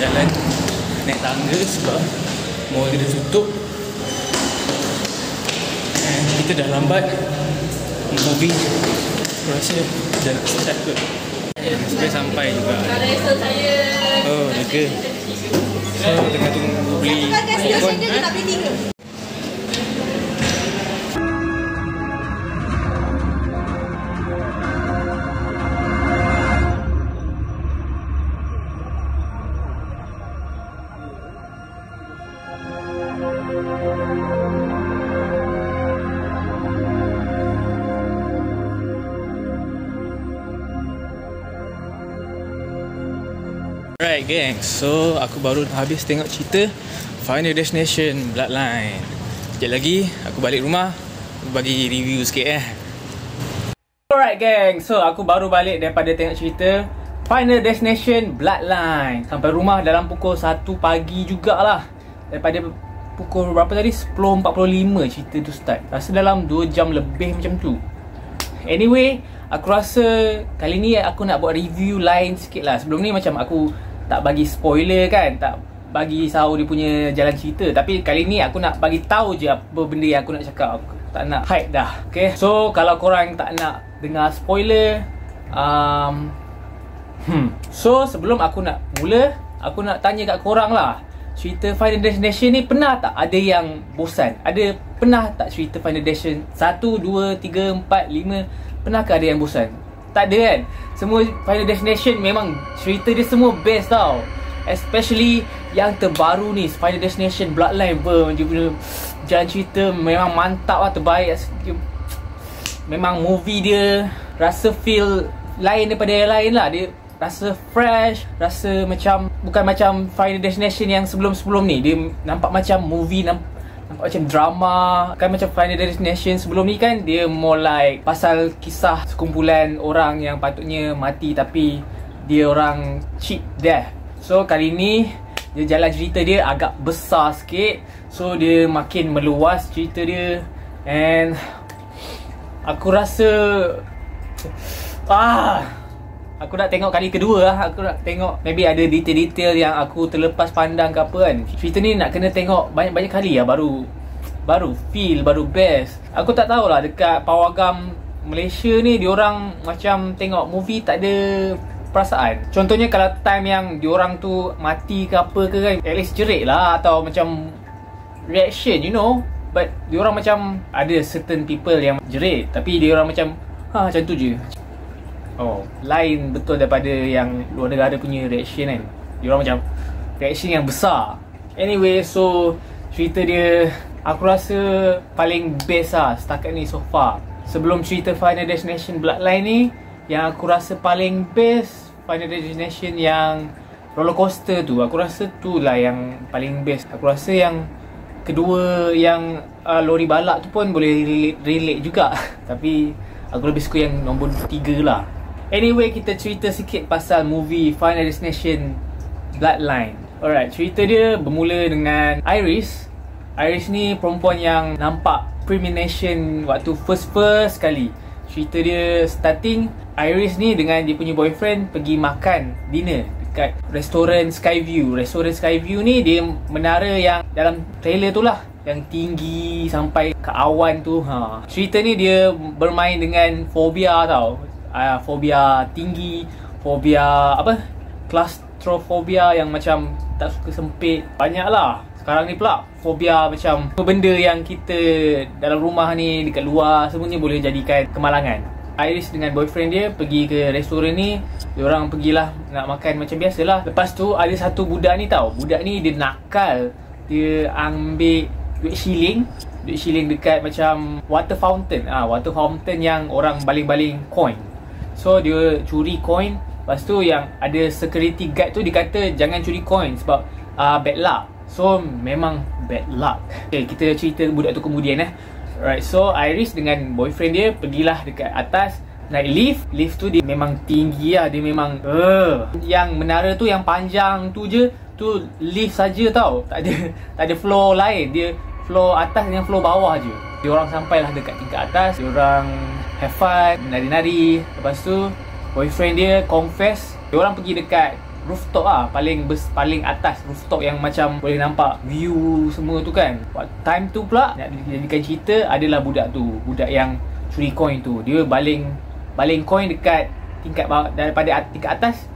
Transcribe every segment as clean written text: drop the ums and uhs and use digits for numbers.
jalan naik tangga sebab mall dia dah tutup. And kita dah lambat movie. Aku rasa dah nak start kot. Sampai sampai juga. Oh, lega. So, tengah tunggu beli popcorn. Alright gang, so aku baru habis tengok cerita Final Destination Bloodline. Sekejap lagi aku balik rumah, aku bagi review sikit Alright gang, so aku baru balik daripada tengok cerita Final Destination Bloodline. Sampai rumah dalam pukul 1 pagi jugalah. Daripada pukul berapa tadi? 10.45 cerita tu start. Rasa dalam 2 jam lebih macam tu. Anyway, aku rasa kali ni aku nak buat review lain sikit lah. Sebelum ni macam aku tak bagi spoiler kan, tak bagi tahu dia punya jalan cerita. Tapi kali ni aku nak bagi tahu je apa benda yang aku nak cakap. Aku tak nak hype dah. Okay, so kalau korang tak nak dengar spoiler, so sebelum aku nak mula, aku nak tanya kat korang lah, cerita Final Destination ni pernah tak ada yang bosan? Pernah tak cerita Final Destination 1, 2, 3, 4, 5 pernahkah ada yang bosan? Tak ada kan? Semua Final Destination memang cerita dia semua best tau. Especially yang terbaru ni, Final Destination Bloodline pun jalan cerita memang mantap lah, terbaik. Memang movie dia rasa feel lain daripada yang lain lah. Dia rasa fresh, rasa macam bukan macam Final Destination yang sebelum-sebelum ni. Dia nampak macam movie, nampak macam drama. Kan macam Final Destination sebelum ni kan dia more like pasal kisah sekumpulan orang yang patutnya mati tapi dia orang cheat death. So kali ni dia jalan cerita dia agak besar sikit. So dia makin meluas cerita dia. And aku rasa aku nak tengok kali kedua lah. Aku nak tengok maybe ada detail-detail yang aku terlepas pandang ke apa kan. Cerita ni nak kena tengok banyak-banyak kali lah baru feel, baru best. Aku tak tahulah dekat Pawagam Malaysia ni diorang macam tengok movie tak ada perasaan. Contohnya kalau time yang diorang tu mati ke apa ke kan, at least jerit lah atau macam reaction, you know. But diorang macam ada certain people yang jerit tapi diorang macam macam tu je. Oh, lain betul daripada yang luar negara punya reaction kan. Diorang macam reaction yang besar. Anyway, so cerita dia aku rasa paling best lah setakat ni so far. Sebelum cerita Final Destination Bloodline ni, yang aku rasa paling best Final Destination yang roller coaster tu. Aku rasa tu lah yang paling best. Aku rasa yang kedua yang lori balak tu pun boleh relate juga. Tapi aku lebih suka yang nombor 3 lah. Anyway, kita cerita sikit pasal movie Final Destination Bloodline. Alright, cerita dia bermula dengan Iris. Iris ni perempuan yang nampak premonition waktu first kali. Cerita dia starting, Iris ni dengan dia punya boyfriend pergi makan dinner dekat restoran Skyview. Restoran Skyview ni dia menara yang dalam trailer tu lah, yang tinggi sampai ke awan tu. Cerita ni dia bermain dengan fobia tau. Fobia tinggi, fobia claustrophobia yang macam tak suka sempit. Banyak lah. Sekarang ni pula fobia macam benda yang kita dalam rumah ni, dekat luar, semuanya boleh jadikan kemalangan. Iris dengan boyfriend dia pergi ke restoran ni. Diorang pergilah nak makan macam biasalah. Lepas tu ada satu budak ni tau. Budak ni dia nakal. Dia ambil duit shilling dekat macam water fountain. Water fountain yang orang baling-baling coin. So dia curi coin. Lepas tu yang ada security guard tu dia kata jangan curi coin sebab bad luck. So memang bad luck. Okay, kita cerita budak tu kemudian Right, so Iris dengan boyfriend dia pergilah dekat atas naik lift. Lift tu dia memang tinggi lah. Dia memang yang menara tu yang panjang tu je, tu lift saja tau. Tak ada floor lain. Dia floor atas dengan floor bawah je. Diorang sampailah dekat tingkat atas. Diorang have fun, nari-nari. Lepas tu boyfriend dia confess. Diorang pergi dekat rooftop lah, paling atas rooftop yang macam boleh nampak view semua tu kan. Time tu pula nak dijadikan cerita adalah budak yang curi coin tu. Dia baling coin dekat tingkat bawah, daripada tingkat atas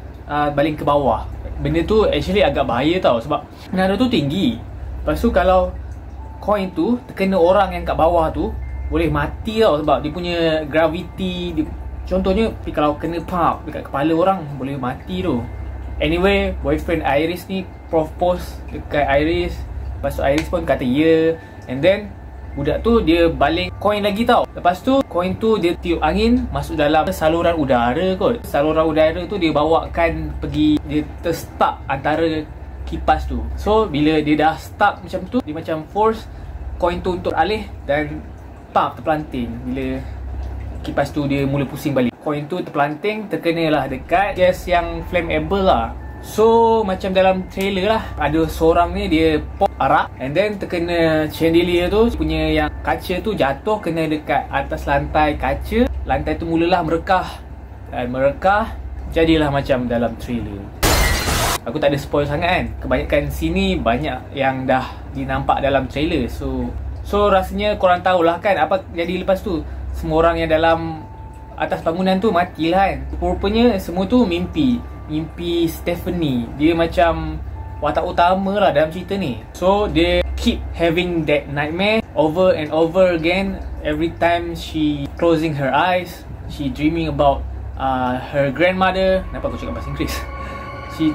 baling ke bawah. Benda tu actually agak bahaya tau, sebab menara tu tinggi. Lepas tu kalau coin tu terkena orang yang kat bawah tu, boleh mati tau, sebab dia punya gravity contohnya kalau kena pump dekat kepala orang, boleh mati tu. Anyway, boyfriend Iris ni propose dekat Iris. Lepas tu Iris pun kata ya. And then budak tu dia baling coin lagi tau. Lepas tu coin tu dia tiup angin masuk dalam saluran udara kot. Saluran udara tu dia bawakan pergi, dia terstuck antara kipas tu. So bila dia dah stuck macam tu, dia macam force coin tu untuk alih dan terpelanting. Bila kipas tu dia mula pusing balik, coin tu terpelanting, terkenalah dekat gas yang flammable lah. So macam dalam trailer lah, ada seorang ni dia pop arak and then terkena chandelier tu, punya yang kaca tu jatuh kena dekat atas lantai kaca. Lantai tu mulalah merekah, dan merekah jadilah macam dalam trailer. Aku tak ada spoil sangat kan, kebanyakan sini banyak yang dah dinampak dalam trailer. So rasanya korang tahulah kan apa jadi lepas tu. Semua orang yang dalam atas bangunan tu matilah kan. Rupanya semua tu mimpi Stephanie. Dia macam watak utama lah dalam cerita ni. So dia keep having that nightmare over and over again. Every time she closing her eyes, she dreaming about her grandmother. Kenapa aku cakap bahasa Inggeris?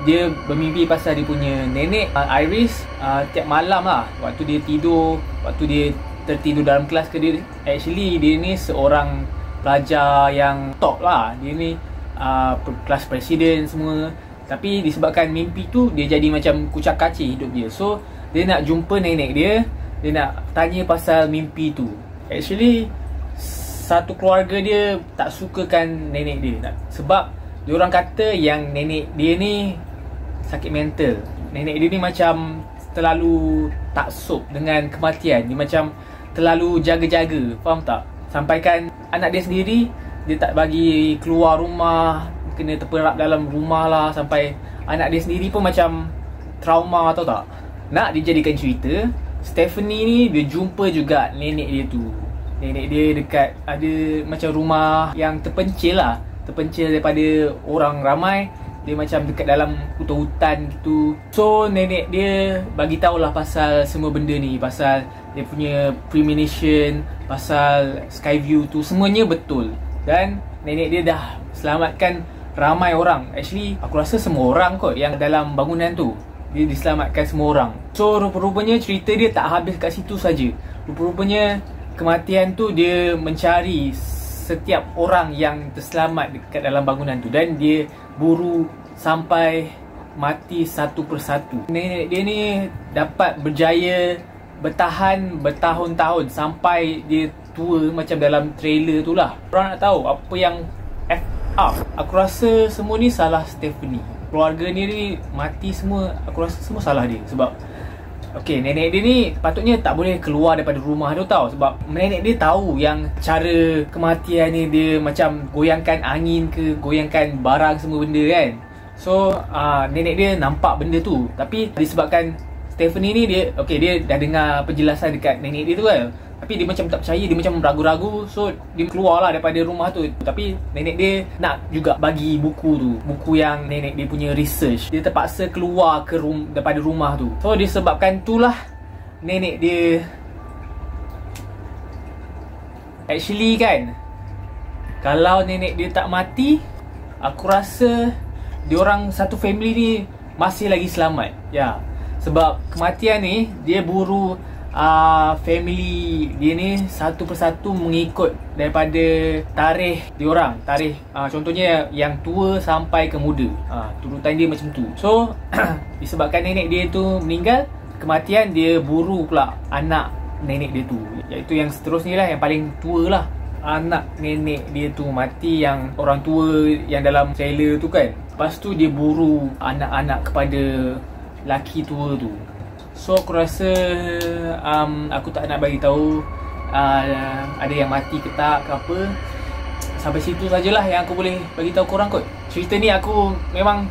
Dia bermimpi pasal dia punya nenek Iris. Tiap malam lah, waktu dia tidur, waktu dia tertidur dalam kelas ke, dia actually dia ni seorang pelajar yang top lah. Dia ni kelas presiden semua. Tapi disebabkan mimpi tu, dia jadi macam kucak kacir hidup dia. So dia nak jumpa nenek dia, dia nak tanya pasal mimpi tu. Actually satu keluarga dia tak sukakan nenek dia, sebab diorang kata yang nenek dia ni sakit mental. Nenek dia ni macam terlalu taksub dengan kematian. Dia macam terlalu jaga-jaga, faham tak? Sampaikan anak dia sendiri, dia tak bagi keluar rumah, kena terperap dalam rumah lah. Sampai anak dia sendiri pun macam trauma, tahu tak? Nak dijadikan cerita, Stephanie ni dia jumpa juga nenek dia tu. Nenek dia dekat ada macam rumah yang terpencil lah, terpencil daripada orang ramai. Dia macam dekat dalam hutan gitu. So nenek dia bagi tahulah pasal semua benda ni, pasal dia punya premonition, pasal sky view tu, semuanya betul. Dan nenek dia dah selamatkan ramai orang. Actually aku rasa semua orang kot yang dalam bangunan tu, dia diselamatkan semua orang. So rupa-rupanya cerita dia tak habis kat situ saja. Rupa-rupanya kematian tu dia mencari setiap orang yang terselamat dekat dalam bangunan tu, dan dia buru sampai mati satu persatu. Nenek dia ni dapat berjaya bertahan bertahun-tahun sampai dia tua macam dalam trailer tu lah. Korang nak tahu apa yang F up? Aku rasa semua ni salah Stephanie. Keluarga ni mati semua, aku rasa semua salah dia. Sebab okay, nenek dia ni patutnya tak boleh keluar daripada rumah tu tau. Sebab nenek dia tahu yang cara kematian ni, dia macam goyangkan angin ke, goyangkan barang semua benda kan. So nenek dia nampak benda tu. Tapi disebabkan Stephanie ni dia dah dengar penjelasan dekat nenek dia tu kan, tapi dia macam tak percaya, dia macam ragu-ragu. So dia keluar lah daripada rumah tu. Tapi nenek dia nak juga bagi buku tu, buku yang nenek dia punya research. Dia terpaksa keluar daripada rumah tu. So disebabkan itulah nenek dia actually kan, kalau nenek dia tak mati, aku rasa diorang satu family ni masih lagi selamat. Ya, sebab kematian ni dia buru family dia ni satu persatu mengikut daripada tarikh diorang. Tarikh contohnya yang tua sampai ke muda, turutan dia macam tu. So disebabkan nenek dia tu meninggal, kematian dia buru pula anak nenek dia tu, iaitu yang seterusnya lah, yang paling tua lah. Anak nenek dia tu mati, yang orang tua yang dalam trailer tu kan. Lepas tu dia buru anak-anak kepada laki tua tu. So aku rasa aku tak nak bagi tahu ada yang mati ke tak ke apa. Sampai situ sajalah yang aku boleh bagi tahu korang kot. Cerita ni aku memang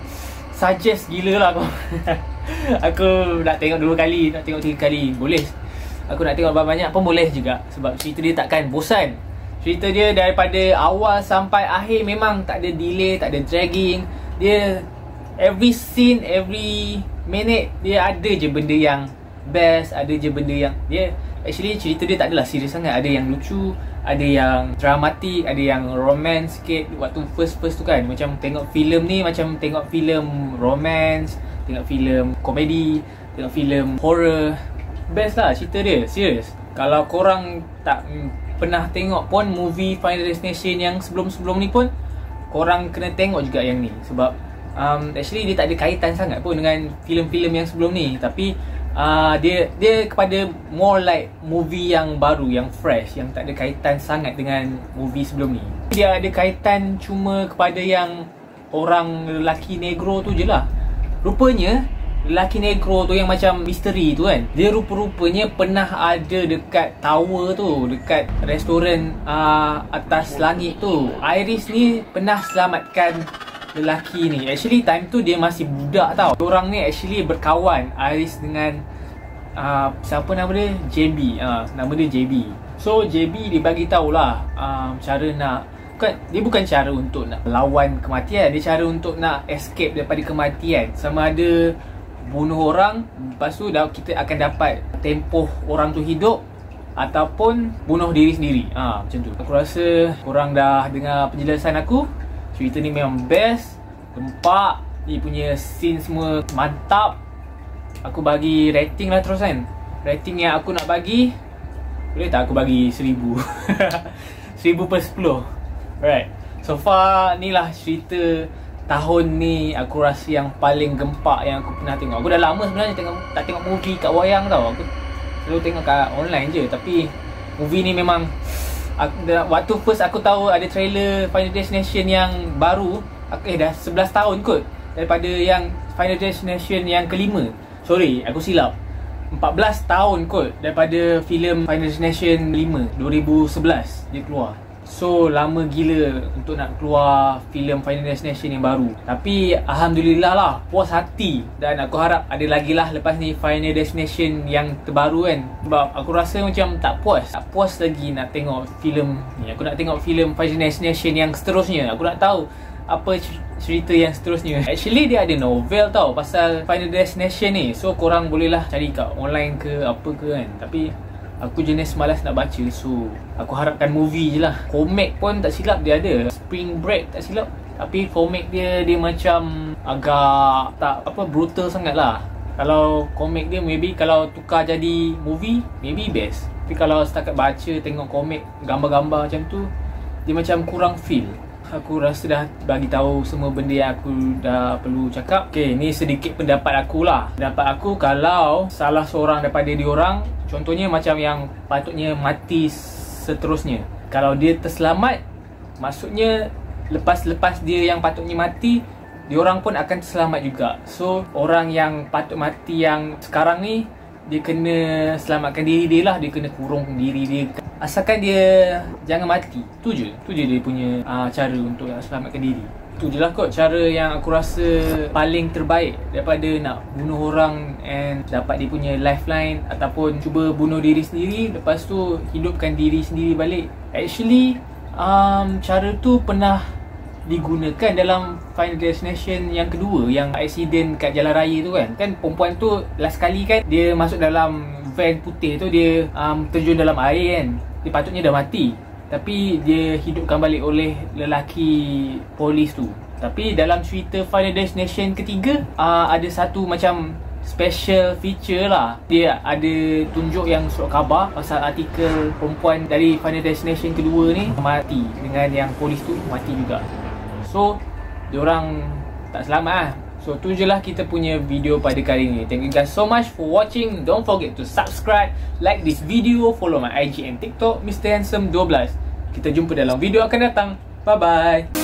suggest gila lah aku. Aku nak tengok 2 kali, nak tengok 3 kali, boleh. Aku nak tengok banyak pun boleh juga. Sebab cerita dia takkan bosan. Cerita dia daripada awal sampai akhir memang tak ada delay, tak ada dragging. Dia every scene, every minute dia ada je benda yang best, ada je benda yang dia actually cerita dia tak adalah serius sangat. Ada yang lucu, ada yang dramatik, ada yang romance sikit. Waktu first tu kan, macam tengok filem ni macam tengok filem romance, tengok filem komedi, tengok filem horror. Best lah cerita dia, serius. Kalau korang tak pernah tengok pun movie Final Destination yang sebelum-sebelum ni pun, korang kena tengok juga yang ni. Sebab actually dia tak ada kaitan sangat pun dengan filem-filem yang sebelum ni. Tapi dia kepada more like movie yang baru, yang fresh, yang tak ada kaitan sangat dengan movie sebelum ni. Dia ada kaitan cuma kepada yang orang lelaki negro tu je lah. Rupanya lelaki negro tu yang macam misteri tu kan, dia rupa-rupanya pernah ada dekat tower tu, dekat restoran atas langit tu. Iris ni pernah selamatkan lelaki ni. Actually time tu dia masih budak tau. Diorang ni actually berkawan, Iris dengan siapa nama dia? JB. Nama dia JB. So JB dia bagi tahulah cara nak, dia bukan cara untuk nak lawan kematian, dia cara untuk nak escape daripada kematian. Sama ada bunuh orang, lepas tu kita akan dapat tempoh orang tu hidup, ataupun bunuh diri sendiri. Macam tu. Aku rasa korang dah dengar penjelasan aku. Cerita ni memang best, gempak, dia punya scene semua mantap. Aku bagi rating lah terus kan. Rating yang aku nak bagi, boleh tak aku bagi 1000? 1000/10. Alright, so far ni lah cerita tahun ni aku rasa yang paling gempak yang aku pernah tengok. Aku dah lama sebenarnya tak tengok movie kat wayang tau. Aku selalu tengok kat online je. Tapi movie ni memang waktu first aku tahu ada trailer Final Destination yang baru, dah 11 tahun kot daripada yang Final Destination yang kelima. Sorry, aku silap, 14 tahun kot daripada filem Final Destination 5 2011 dia keluar. So lama gila untuk nak keluar filem Final Destination yang baru. Tapi Alhamdulillah lah, puas hati. Dan aku harap ada lagi lah lepas ni Final Destination yang terbaru kan. Sebab aku rasa macam tak puas lagi nak tengok filem ni. Aku nak tengok filem Final Destination yang seterusnya. Aku nak tahu apa cerita yang seterusnya. Actually dia ada novel tau pasal Final Destination ni. So korang bolehlah cari kat online ke apa ke kan. Tapi aku jenis malas nak baca, so aku harapkan movie je lah. Komik pun tak silap dia ada, Spring Break tak silap. Tapi komik dia macam agak tak brutal sangat lah. Kalau komik dia maybe kalau tukar jadi movie, maybe best. Tapi kalau setakat baca, tengok komik, gambar-gambar macam tu, dia macam kurang feel. Aku rasa dah bagi tahu semua benda yang aku dah perlu cakap. Okay, ni sedikit pendapat aku lah. Pendapat aku, kalau salah seorang daripada diorang, contohnya macam yang patutnya mati seterusnya, kalau dia terselamat, maksudnya lepas dia yang patutnya mati, diorang pun akan terselamat juga. So orang yang patut mati yang sekarang ni, dia kena selamatkan diri dia lah. Dia kena kurung diri dia, asalkan dia jangan mati. Tu je dia punya cara untuk selamatkan diri. Tu je lah kot cara yang aku rasa paling terbaik daripada nak bunuh orang and dapat dia punya lifeline, ataupun cuba bunuh diri sendiri, lepas tu hidupkan diri sendiri balik. Actually cara tu pernah digunakan dalam Final Destination yang kedua, yang accident kat jalan raya tu kan. Kan perempuan tu last kali kan dia masuk dalam van putih tu, dia terjun dalam air kan. Dia patutnya dah mati, tapi dia hidupkan balik oleh lelaki polis tu. Tapi dalam cerita Final Destination ketiga, ada satu macam special feature lah. Dia ada tunjuk yang surat khabar pasal artikel perempuan dari Final Destination kedua ni mati, dengan yang polis tu mati juga. So diorang tak selamat lah. So tu je lah kita punya video pada kali ni. Thank you guys so much for watching. Don't forget to subscribe, like this video, follow my IG and TikTok Mr. Handsome 12. Kita jumpa dalam video akan datang. Bye bye.